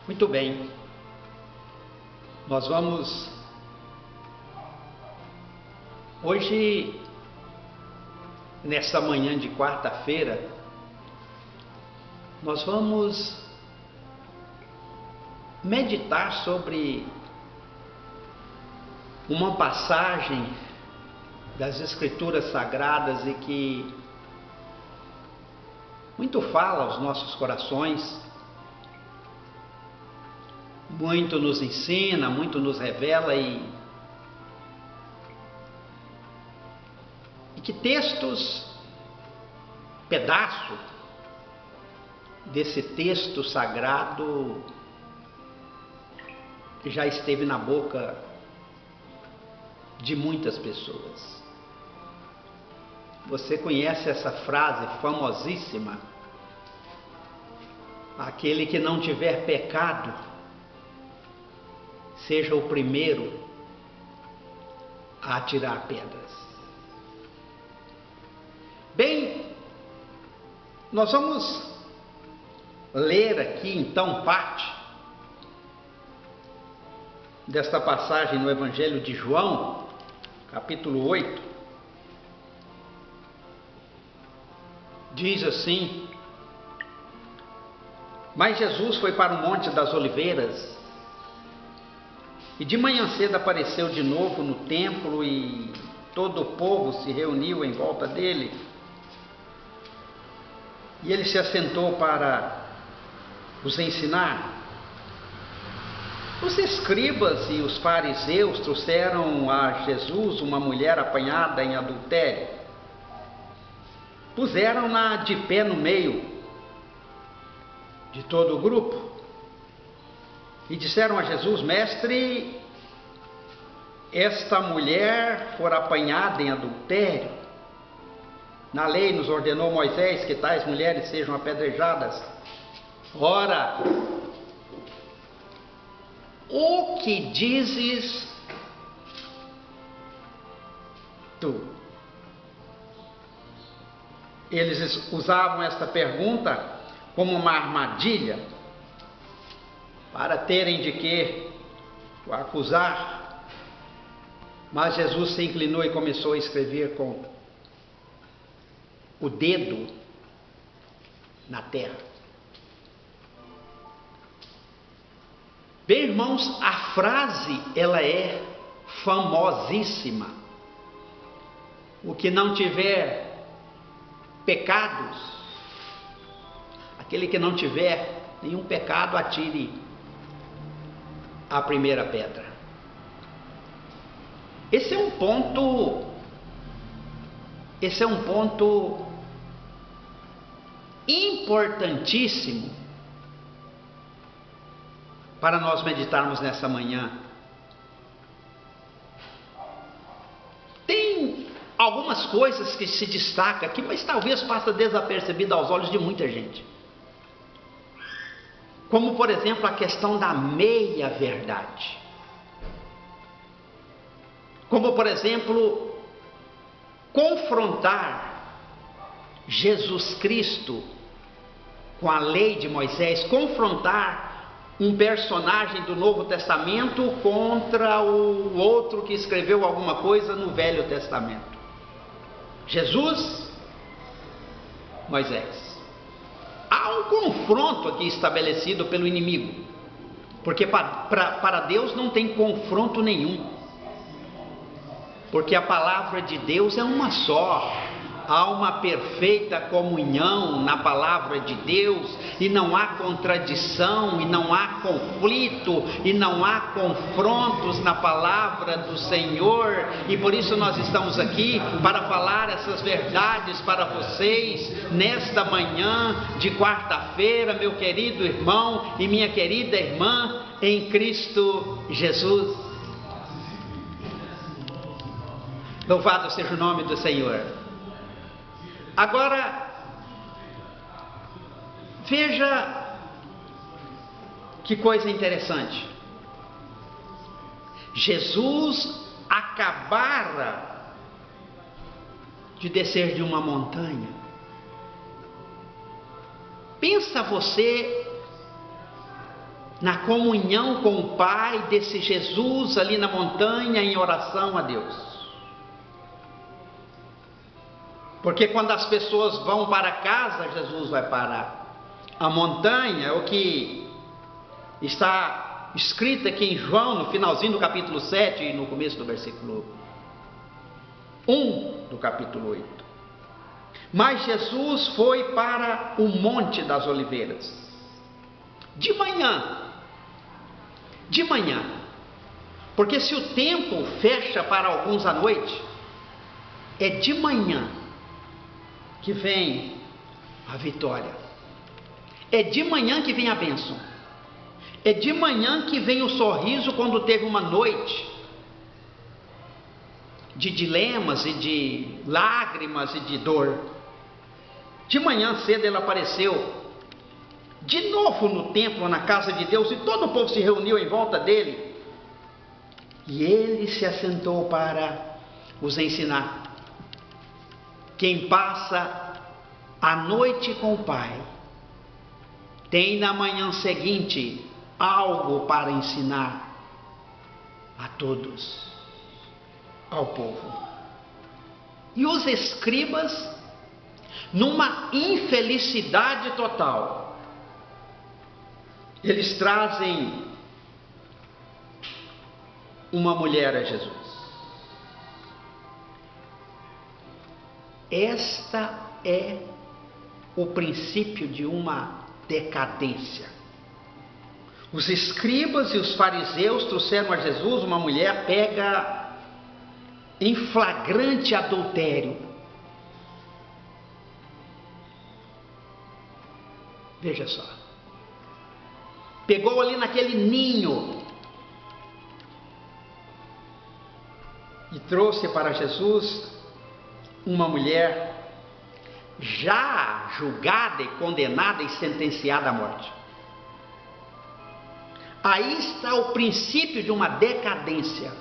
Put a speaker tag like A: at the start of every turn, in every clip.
A: Muito bem, nós vamos hoje, nesta manhã de quarta-feira, nós vamos meditar sobre uma passagem das Escrituras Sagradas e que muito fala aos nossos corações, muito nos ensina, muito nos revela e que textos, pedaço desse texto sagrado já esteve na boca de muitas pessoas. Você conhece essa frase famosíssima? Aquele que não tiver pecado, seja o primeiro a atirar pedras. Bem, nós vamos ler aqui então parte desta passagem no Evangelho de João, capítulo 8. Diz assim: Mas Jesus foi para o Monte das Oliveiras e de manhã cedo apareceu de novo no templo e todo o povo se reuniu em volta dele. E ele se assentou para os ensinar. Os escribas e os fariseus trouxeram a Jesus uma mulher apanhada em adultério. Puseram-na de pé no meio de todo o grupo e disseram a Jesus: Mestre, esta mulher fora apanhada em adultério. Na lei nos ordenou Moisés que tais mulheres sejam apedrejadas. Ora, o que dizes tu? Eles usavam esta pergunta como uma armadilha para terem de que o acusar. Mas Jesus se inclinou e começou a escrever com o dedo na terra. Bem, irmãos, a frase ela é famosíssima. O que não tiver pecados, aquele que não tiver nenhum pecado, atire a primeira pedra. Esse é um ponto importantíssimo para nós meditarmos nessa manhã. Tem algumas coisas que se destacam aqui, mas talvez passa desapercebida aos olhos de muita gente. Como, por exemplo, a questão da meia-verdade. Como, por exemplo, confrontar Jesus Cristo com a lei de Moisés, confrontar um personagem do Novo Testamento contra o outro que escreveu alguma coisa no Velho Testamento. Jesus, Moisés. Há um confronto aqui estabelecido pelo inimigo, porque para Deus não tem confronto nenhum, porque a palavra de Deus é uma só. Há uma perfeita comunhão na palavra de Deus, e não há contradição, e não há conflito, e não há confrontos na palavra do Senhor, e por isso nós estamos aqui para falar essas verdades para vocês, nesta manhã de quarta-feira, meu querido irmão e minha querida irmã, em Cristo Jesus. Louvado seja o nome do Senhor. Agora, veja que coisa interessante. Jesus acabara de descer de uma montanha. Pensa você na comunhão com o Pai, desse Jesus ali na montanha em oração a Deus. Porque quando as pessoas vão para casa, Jesus vai para a montanha, o que está escrito aqui em João, no finalzinho do capítulo 7 e no começo do versículo 1 do capítulo 8. Mas Jesus foi para o Monte das Oliveiras, de manhã, porque se o templo fecha para alguns à noite, é de manhã que vem a vitória, é de manhã que vem a bênção, é de manhã que vem o sorriso quando teve uma noite de dilemas e de lágrimas e de dor. De manhã cedo ele apareceu de novo no templo, na casa de Deus, e todo o povo se reuniu em volta dele, e ele se assentou para os ensinar. Quem passa a noite com o Pai tem na manhã seguinte algo para ensinar a todos, ao povo. E os escribas, numa infelicidade total, eles trazem uma mulher a Jesus. Esta é o princípio de uma decadência. Os escribas e os fariseus trouxeram a Jesus uma mulher pega em flagrante adultério. Veja só. Pegou ali naquele ninho e trouxe para Jesus uma mulher já julgada e condenada e sentenciada à morte. Aí está o princípio de uma decadência.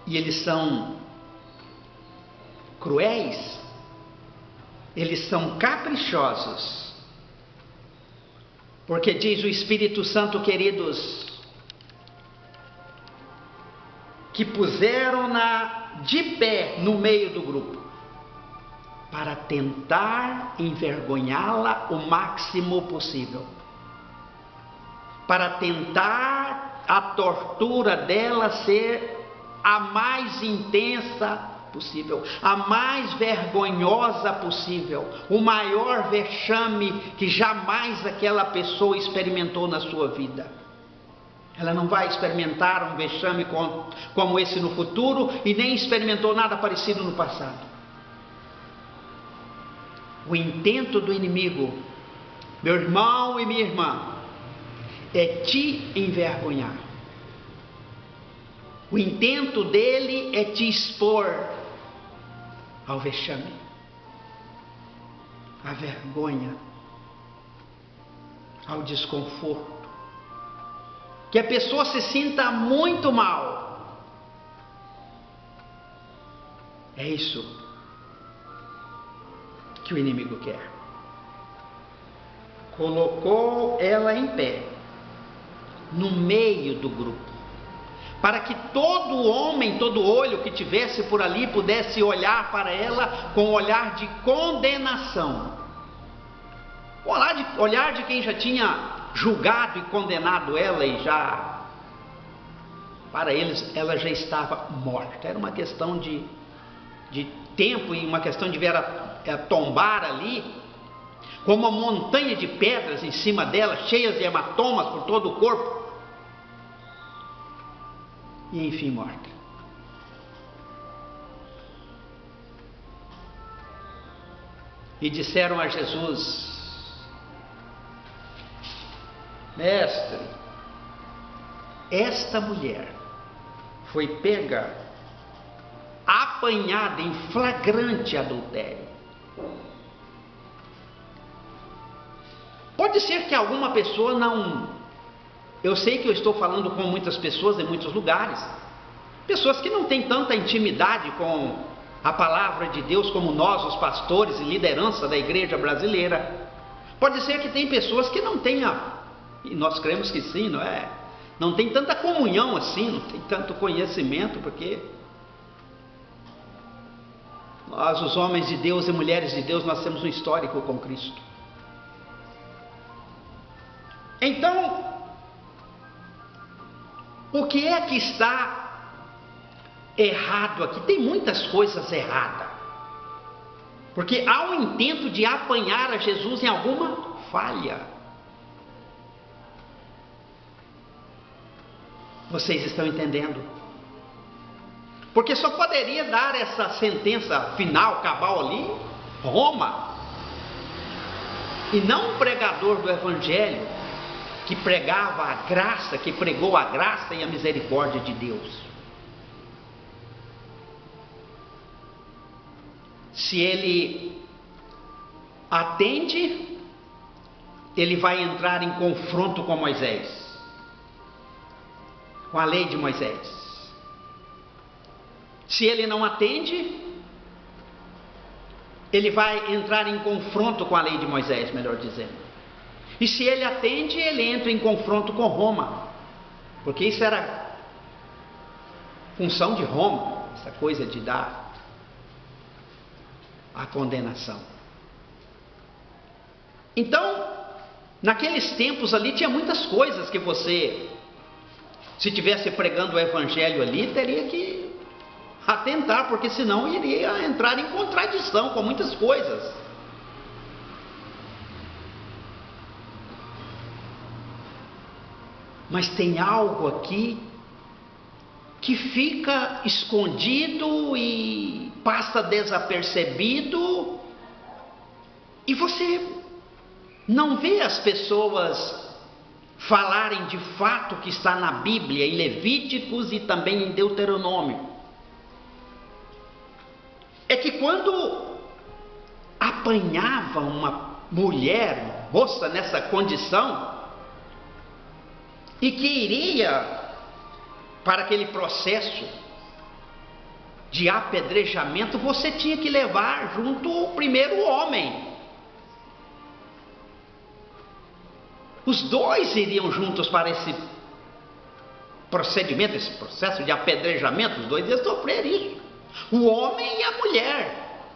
A: E eles são cruéis, eles são caprichosos, porque diz o Espírito Santo, queridos, que puseram-na de pé no meio do grupo, para tentar envergonhá-la o máximo possível, para tentar a tortura dela ser a mais intensa possível, a mais vergonhosa possível, o maior vexame que jamais aquela pessoa experimentou na sua vida. Ela não vai experimentar um vexame como esse no futuro, e nem experimentou nada parecido no passado. O intento do inimigo, meu irmão e minha irmã, é te envergonhar. O intento dele é te expor ao vexame, à vergonha, ao desconforto, que a pessoa se sinta muito mal. É isso que o inimigo quer. Colocou ela em pé, no meio do grupo, para que todo homem, todo olho que tivesse por ali pudesse olhar para ela com olhar de condenação, olhar de quem já tinha julgado e condenado ela, e já, para eles, ela já estava morta. Era uma questão de tempo, e uma questão de ver a tombar ali, com uma montanha de pedras em cima dela, cheias de hematomas por todo o corpo, e enfim morta. E disseram a Jesus: Mestre, esta mulher foi pega, apanhada em flagrante adultério. Pode ser que alguma pessoa não... Eu sei que eu estou falando com muitas pessoas em muitos lugares, pessoas que não têm tanta intimidade com a palavra de Deus como nós, os pastores e liderança da igreja brasileira. Pode ser que tem pessoas que não tenham, e nós cremos que sim, não é? Não tem tanta comunhão assim, não tem tanto conhecimento, porque nós, os homens de Deus e mulheres de Deus, nós temos um histórico com Cristo. Então, o que é que está errado aqui? Tem muitas coisas erradas, porque há um intento de apanhar a Jesus em alguma falha. Vocês estão entendendo? Porque só poderia dar essa sentença final, cabal ali, Roma, e não um pregador do Evangelho que pregava a graça, que pregou a graça e a misericórdia de Deus. Se ele atende, ele vai entrar em confronto com Moisés, com a lei de Moisés. Se ele não atende, ele vai entrar em confronto com a lei de Moisés, melhor dizendo. E se ele atende, ele entra em confronto com Roma, porque isso era função de Roma, essa coisa de dar a condenação. Então, naqueles tempos ali, tinha muitas coisas que você, se tivesse pregando o Evangelho ali, teria que atentar, porque senão iria entrar em contradição com muitas coisas. Mas tem algo aqui que fica escondido e passa desapercebido, e você não vê as pessoas falarem de fato que está na Bíblia, em Levíticos e também em Deuteronômio. É que quando apanhava uma mulher, moça nessa condição, e que iria para aquele processo de apedrejamento, você tinha que levar junto o primeiro homem. Os dois iriam juntos para esse procedimento, esse processo de apedrejamento. Os dois iam sofrer isso, o homem e a mulher.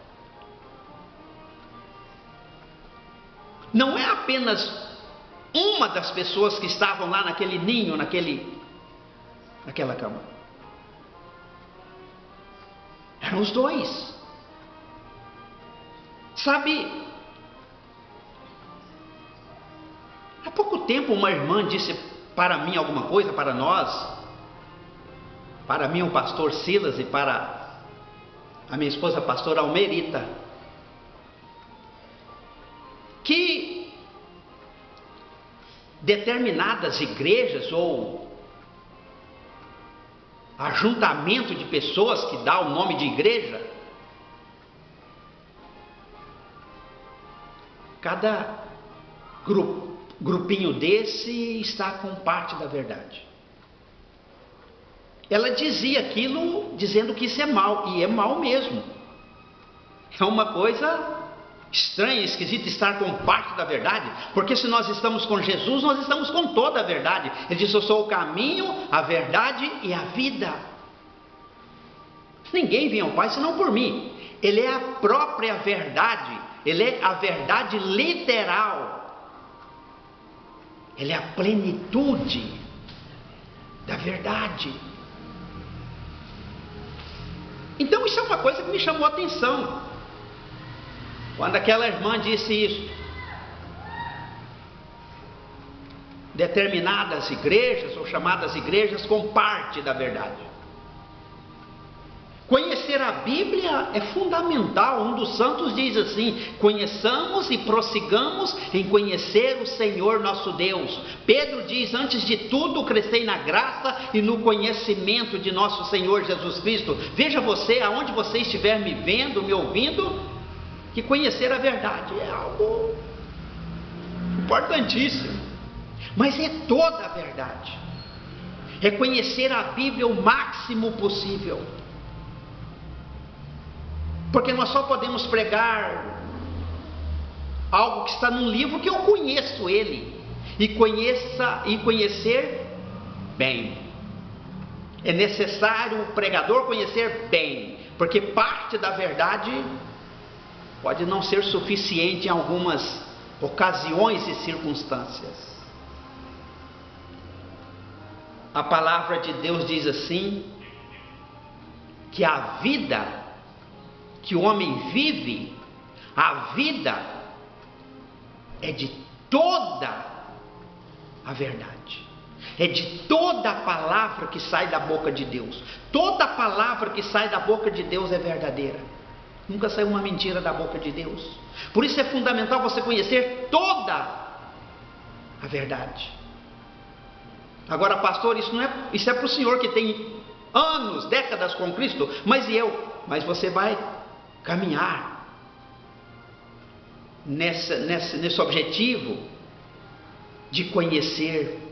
A: Não é apenas uma das pessoas que estavam lá naquele ninho, naquela cama. Eram os dois. Sabe, há pouco tempo uma irmã disse para mim alguma coisa, para nós, para mim o pastor Silas e para a minha esposa a pastora Almerita, que determinadas igrejas ou ajuntamento de pessoas que dá o nome de igreja, cada grupinho desse está com parte da verdade. Ela dizia aquilo dizendo que isso é mal, e é mal mesmo. É uma coisa estranha, esquisita estar com parte da verdade, porque se nós estamos com Jesus, nós estamos com toda a verdade. Ele diz: eu sou o caminho, a verdade e a vida. Ninguém vem ao Pai senão por mim. Ele é a própria verdade, ele é a verdade literal, ele é a plenitude da verdade. Então isso é uma coisa que me chamou a atenção quando aquela irmã disse isso. Determinadas igrejas, ou chamadas igrejas, com parte da verdade. Conhecer a Bíblia é fundamental. Um dos santos diz assim: conheçamos e prossigamos em conhecer o Senhor nosso Deus. Pedro diz: antes de tudo crescei na graça e no conhecimento de nosso Senhor Jesus Cristo. Veja você, aonde você estiver me vendo, me ouvindo, que conhecer a verdade é algo importantíssimo, mas é toda a verdade, é conhecer a Bíblia o máximo possível. Porque nós só podemos pregar algo que está num livro que eu conheço ele e conhecer bem. É necessário o pregador conhecer bem, porque parte da verdade pode não ser suficiente em algumas ocasiões e circunstâncias. A palavra de Deus diz assim, que a vida que o homem vive, a vida é de toda a verdade. É de toda a palavra que sai da boca de Deus. Toda palavra que sai da boca de Deus é verdadeira. Nunca saiu uma mentira da boca de Deus. Por isso é fundamental você conhecer toda a verdade. Agora, pastor, isso é para o senhor que tem anos, décadas com Cristo, mas e eu? Mas você vai caminhar nesse objetivo de conhecer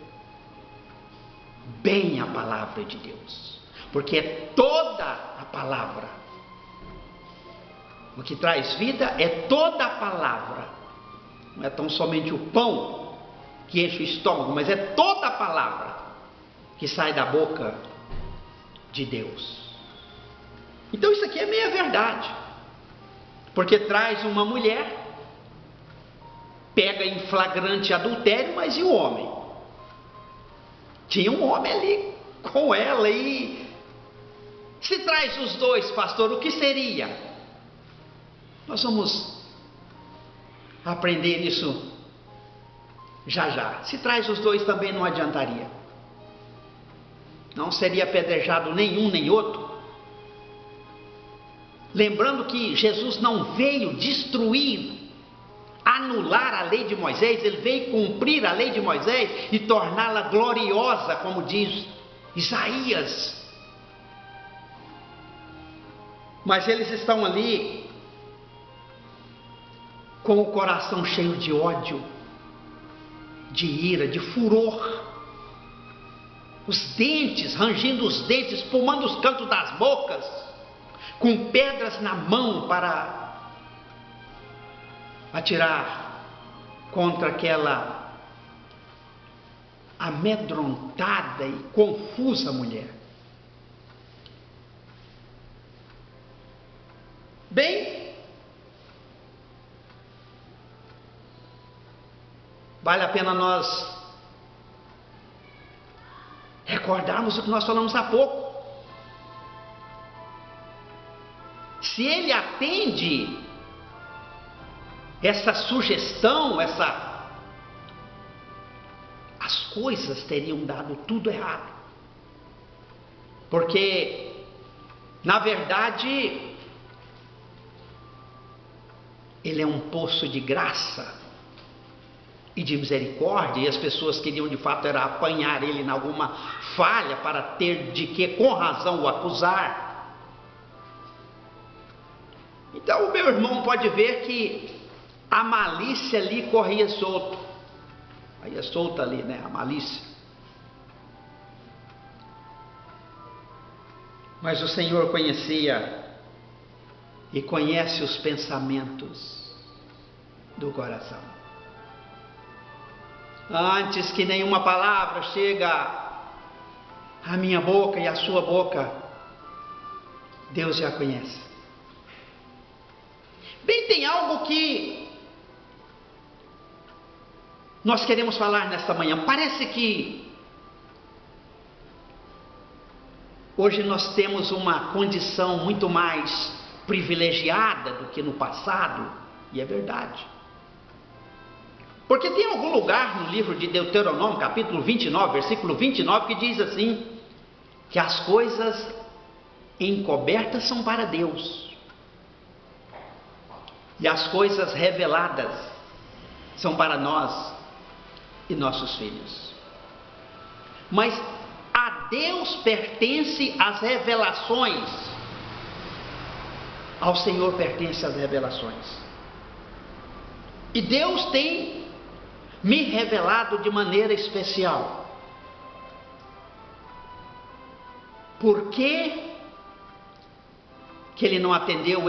A: bem a palavra de Deus, porque é toda a palavra. O que traz vida é toda a palavra, não é tão somente o pão que enche o estômago, mas é toda a palavra que sai da boca de Deus. Então isso aqui é meia verdade, porque traz uma mulher, pega em flagrante adultério, mas e o homem? Tinha um homem ali com ela, e se traz os dois, pastor, o que seria? Nós vamos aprender isso já já. Se traz os dois também não adiantaria. Não seria apedrejado nenhum nem outro. Lembrando que Jesus não veio destruir, anular a lei de Moisés, ele veio cumprir a lei de Moisés e torná-la gloriosa, como diz Isaías. Mas eles estão ali com o coração cheio de ódio, de ira, de furor, os dentes, rangindo os dentes, espumando os cantos das bocas, com pedras na mão para atirar contra aquela amedrontada e confusa mulher. Bem, vale a pena nós recordarmos o que nós falamos há pouco. Se ele atende essa sugestão, as coisas teriam dado tudo errado. Porque, na verdade, ele é um poço de graça e de misericórdia, e as pessoas queriam de fato era apanhar ele em alguma falha para ter de que com razão o acusar. Então o meu irmão pode ver que a malícia ali corria solto. Aí é solta ali, né? A malícia. Mas o Senhor conhecia e conhece os pensamentos do coração. Antes que nenhuma palavra chega à minha boca e à sua boca, Deus já conhece. Bem, tem algo que nós queremos falar nesta manhã. Parece que hoje nós temos uma condição muito mais privilegiada do que no passado, e é verdade. Porque tem algum lugar no livro de Deuteronômio, capítulo 29, versículo 29, que diz assim, que as coisas encobertas são para Deus, e as coisas reveladas são para nós e nossos filhos. Mas a Deus pertence as revelações, ao Senhor pertence as revelações. E Deus tem me revelado de maneira especial. Porque que ele não atendeu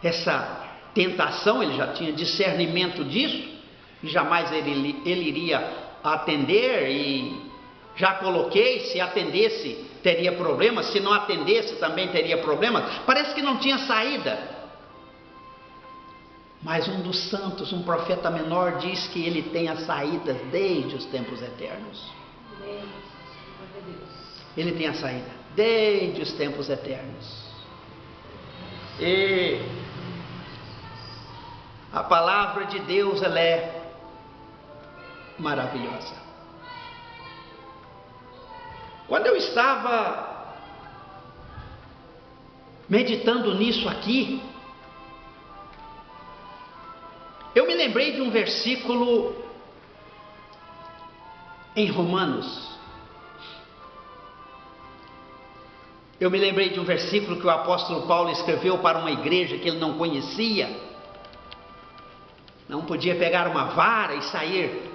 A: essa tentação, ele já tinha discernimento disso, e jamais ele iria atender, e já coloquei, se atendesse teria problemas, se não atendesse também teria problemas, parece que não tinha saída. Mas um dos santos, um profeta menor, diz que ele tem as saídas desde os tempos eternos. Ele tem a saída desde os tempos eternos. E a palavra de Deus, ela é maravilhosa. Quando eu estava meditando nisso aqui, eu me lembrei de um versículo em Romanos. Eu me lembrei de um versículo que o apóstolo Paulo escreveu para uma igreja que ele não conhecia. Não podia pegar uma vara e sair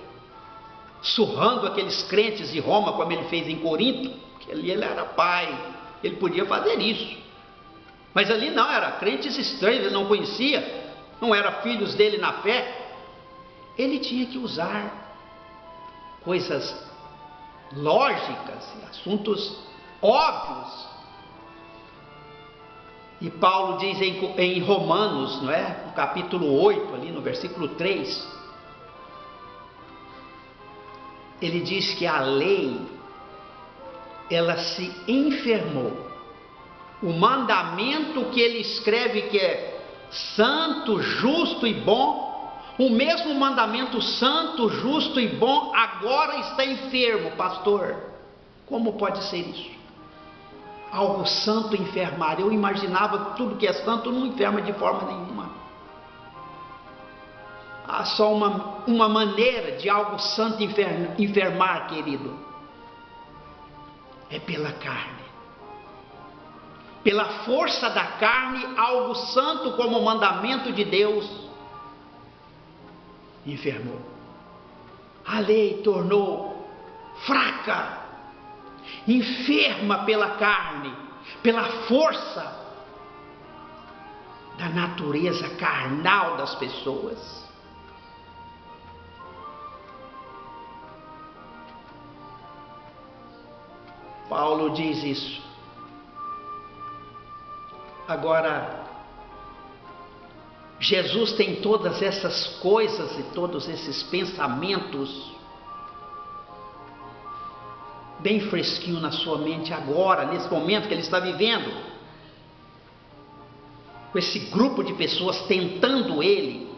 A: surrando aqueles crentes de Roma, como ele fez em Corinto, porque ali ele era pai, ele podia fazer isso. Mas ali não, era crentes estranhos, ele não conhecia, não eram filhos dele na fé. Ele tinha que usar coisas lógicas, assuntos óbvios. E Paulo diz em Romanos, não é? No capítulo 8, ali no versículo 3, ele diz que a lei, ela se enfermou. O mandamento que ele escreve que é santo, justo e bom, o mesmo mandamento santo, justo e bom, agora está enfermo. Pastor, como pode ser isso? Algo santo enfermar. Eu imaginava que tudo que é santo não enferma de forma nenhuma. Há só uma maneira de algo santo enfermar, querido. É pela carne. Pela força da carne, algo santo como o mandamento de Deus enfermou. A lei tornou fraca, enferma pela carne, pela força da natureza carnal das pessoas. Paulo diz isso. Agora, Jesus tem todas essas coisas e todos esses pensamentos bem fresquinho na sua mente agora, nesse momento que ele está vivendo, com esse grupo de pessoas tentando ele,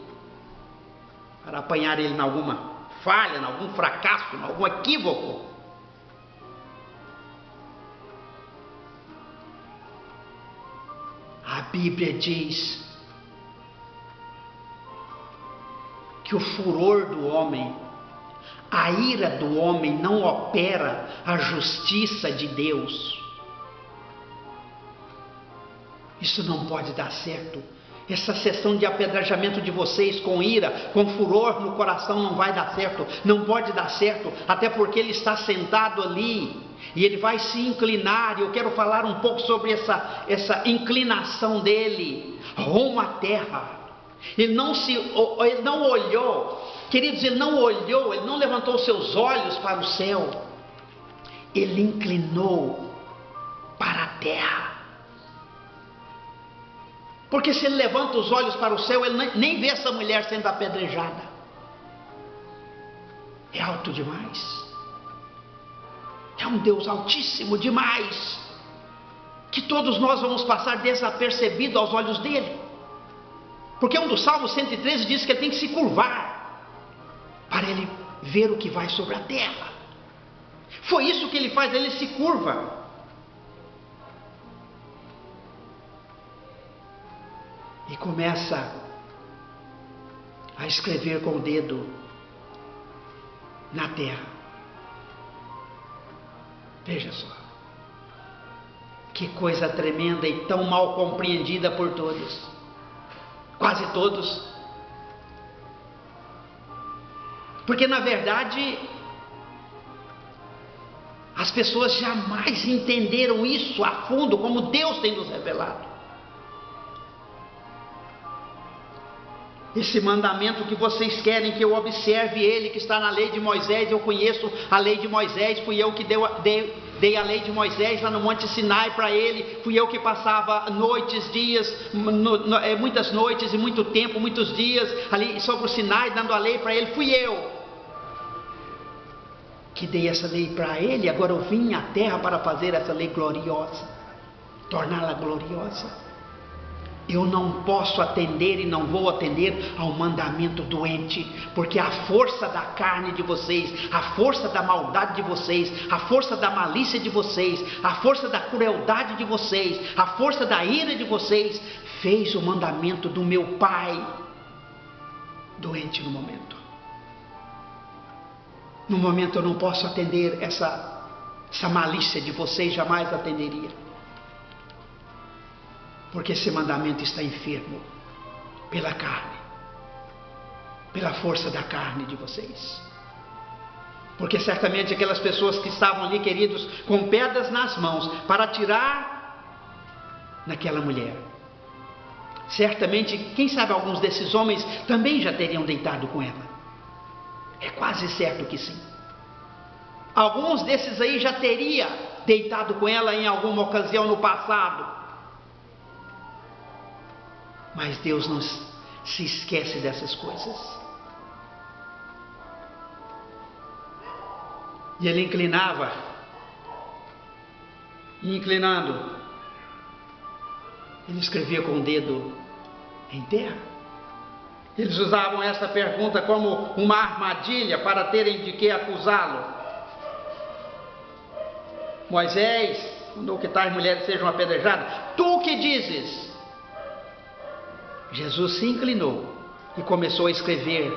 A: para apanhar ele em alguma falha, em algum fracasso, em algum equívoco. A Bíblia diz que o furor do homem, a ira do homem não opera a justiça de Deus. Isso não pode dar certo. Essa sessão de apedrejamento de vocês com ira, com furor no coração não vai dar certo. Não pode dar certo, até porque ele está sentado ali e ele vai se inclinar. E eu quero falar um pouco sobre essa inclinação dele rumo à terra. Ele não olhou, queridos, ele não olhou, ele não levantou seus olhos para o céu, ele inclinou para a terra. Porque se ele levanta os olhos para o céu, ele nem vê essa mulher sendo apedrejada. É alto demais. É um Deus altíssimo demais, que todos nós vamos passar desapercebido aos olhos dele. Porque um dos Salmos 113 diz que ele tem que se curvar para ele ver o que vai sobre a terra. Foi isso que ele faz, ele se curva. E começa a escrever com o dedo na terra. Veja só, que coisa tremenda e tão mal compreendida por todos, quase todos. Porque na verdade as pessoas jamais entenderam isso a fundo, como Deus tem nos revelado. esse mandamento que vocês querem que eu observe ele, que está na lei de Moisés. Eu conheço a lei de Moisés, fui eu que dei a lei de Moisés lá no Monte Sinai para ele, fui eu que passava noites, dias, muitas noites e muito tempo, muitos dias ali sobre o Sinai, dando a lei para ele. Fui eu que dei essa lei para ele. Agora eu vim à terra para fazer essa lei gloriosa, torná-la gloriosa. Eu não posso atender e não vou atender ao mandamento doente, porque a força da carne de vocês, a força da maldade de vocês, a força da malícia de vocês, a força da crueldade de vocês, a força da ira de vocês, fez o mandamento do meu Pai doente no momento. No momento eu não posso atender essa malícia de vocês, jamais atenderia. Porque esse mandamento está enfermo pela carne, pela força da carne de vocês. Porque certamente aquelas pessoas que estavam ali, queridos, com pedras nas mãos para atirar naquela mulher, certamente, quem sabe alguns desses homens também já teriam deitado com ela. É quase certo que sim. Alguns desses aí já teria deitado com ela em alguma ocasião no passado. Mas Deus não se esquece dessas coisas. E ele inclinava, e inclinando, ele escrevia com o dedo em terra. Eles usavam essa pergunta como uma armadilha para terem de que acusá-lo. Moisés mandou que tais mulheres sejam apedrejadas. Tu o que dizes? Jesus se inclinou e começou a escrever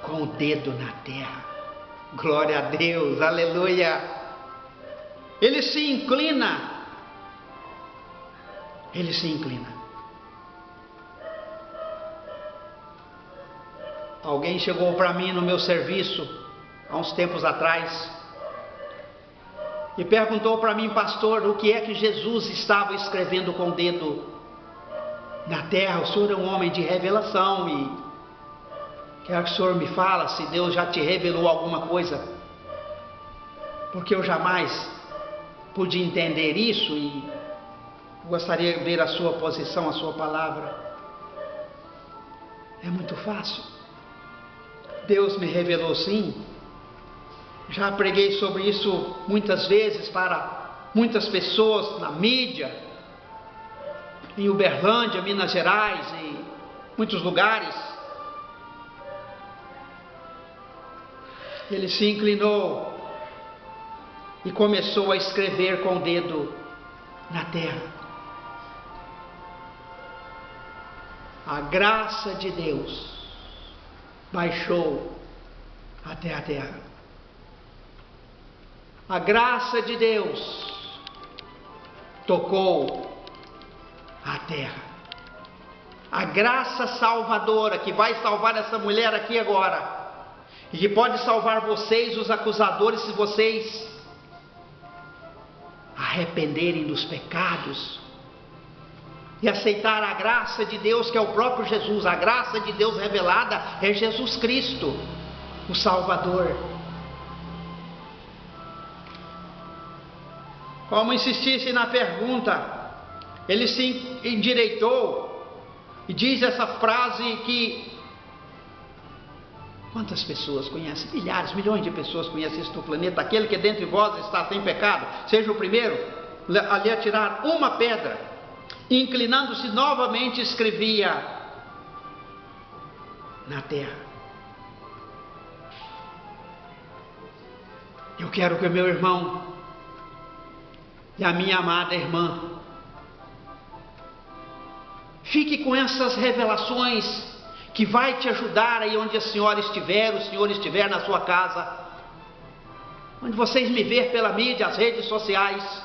A: com o dedo na terra. Glória a Deus, aleluia. Ele se inclina. Ele se inclina. Alguém chegou para mim no meu serviço, há uns tempos atrás, e perguntou para mim, pastor, o que é que Jesus estava escrevendo com o dedo na terra? O senhor é um homem de revelação e quero que o senhor me fala se Deus já te revelou alguma coisa, porque eu jamais pude entender isso e gostaria de ver a sua posição, a sua palavra. É muito fácil. Deus me revelou sim. Já preguei sobre isso muitas vezes para muitas pessoas na mídia, em Uberlândia, Minas Gerais, em muitos lugares. Ele se inclinou e começou a escrever com o dedo na terra. A graça de Deus baixou até a terra. A graça de Deus tocou a terra. A graça salvadora que vai salvar essa mulher aqui agora, e que pode salvar vocês, os acusadores, se vocês arrependerem dos pecados e aceitar a graça de Deus, que é o próprio Jesus. A graça de Deus revelada é Jesus Cristo, o Salvador. Como insistisse na pergunta, ele se endireitou e diz essa frase que quantas pessoas conhecem? Milhares, milhões de pessoas conhecem isso no planeta. Aquele que dentre vós está sem pecado, seja o primeiro a lhe atirar uma pedra. Inclinando-se novamente, escrevia na terra. Eu quero que o meu irmão e a minha amada irmã fique com essas revelações, que vai te ajudar aí onde a senhora estiver, o senhor estiver na sua casa, onde vocês me ver pela mídia, as redes sociais.